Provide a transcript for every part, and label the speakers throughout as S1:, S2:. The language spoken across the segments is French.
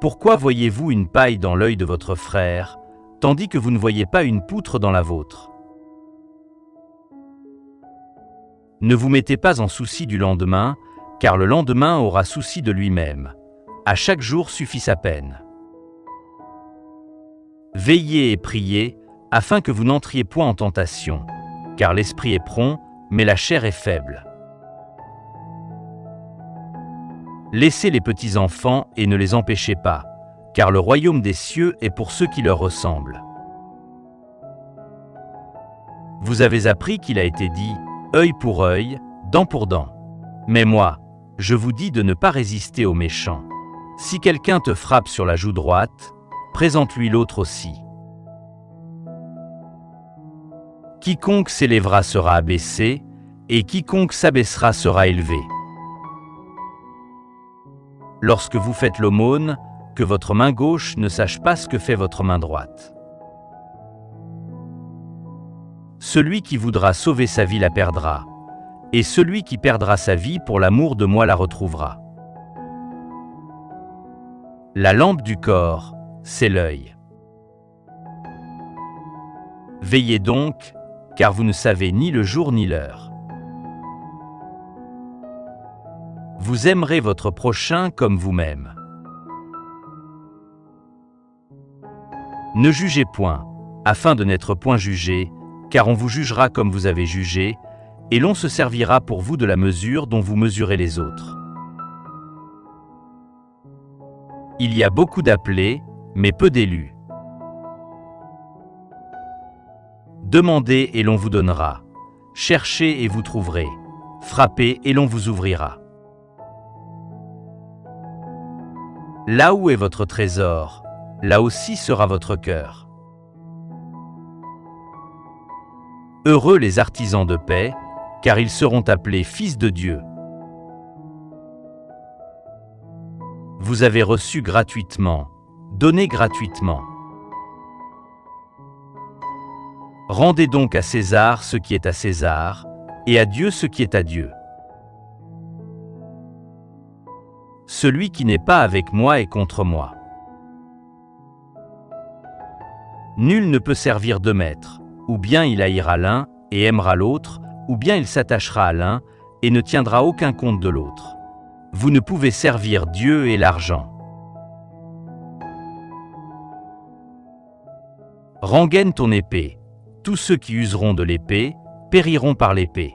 S1: Pourquoi voyez-vous une paille dans l'œil de votre frère, tandis que vous ne voyez pas une poutre dans la vôtre? Ne vous mettez pas en souci du lendemain, car le lendemain aura souci de lui-même. À chaque jour suffit sa peine. Veillez et priez, afin que vous n'entriez point en tentation, car l'esprit est prompt, mais la chair est faible. Laissez les petits enfants et ne les empêchez pas, car le royaume des cieux est pour ceux qui leur ressemblent. Vous avez appris qu'il a été dit « œil pour œil, dent pour dent ». Mais moi, je vous dis de ne pas résister aux méchants. Si quelqu'un te frappe sur la joue droite, présente-lui l'autre aussi. Quiconque s'élèvera sera abaissé, et quiconque s'abaissera sera élevé. Lorsque vous faites l'aumône, que votre main gauche ne sache pas ce que fait votre main droite. Celui qui voudra sauver sa vie la perdra, et celui qui perdra sa vie pour l'amour de moi la retrouvera. La lampe du corps, c'est l'œil. Veillez donc, car vous ne savez ni le jour ni l'heure. Vous aimerez votre prochain comme vous-même. Ne jugez point, afin de n'être point jugé, car on vous jugera comme vous avez jugé, et l'on se servira pour vous de la mesure dont vous mesurez les autres. Il y a beaucoup d'appelés, mais peu d'élus. Demandez et l'on vous donnera. Cherchez et vous trouverez. Frappez et l'on vous ouvrira. Là où est votre trésor, là aussi sera votre cœur. Heureux les artisans de paix, car ils seront appelés fils de Dieu. Vous avez reçu gratuitement, donnez gratuitement. Rendez donc à César ce qui est à César, et à Dieu ce qui est à Dieu. Celui qui n'est pas avec moi est contre moi. Nul ne peut servir deux maîtres, ou bien il haïra l'un et aimera l'autre, ou bien il s'attachera à l'un et ne tiendra aucun compte de l'autre. Vous ne pouvez servir Dieu et l'argent. Rengaine ton épée. Tous ceux qui useront de l'épée périront par l'épée.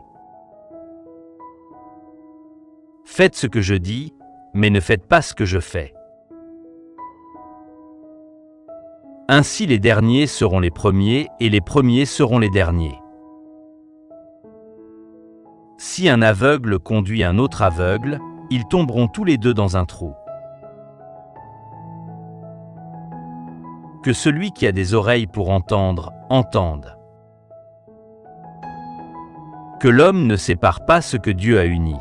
S1: Faites ce que je dis, mais ne faites pas ce que je fais. Ainsi les derniers seront les premiers et les premiers seront les derniers. Si un aveugle conduit un autre aveugle, ils tomberont tous les deux dans un trou. Que celui qui a des oreilles pour entendre, entende. Que l'homme ne sépare pas ce que Dieu a uni.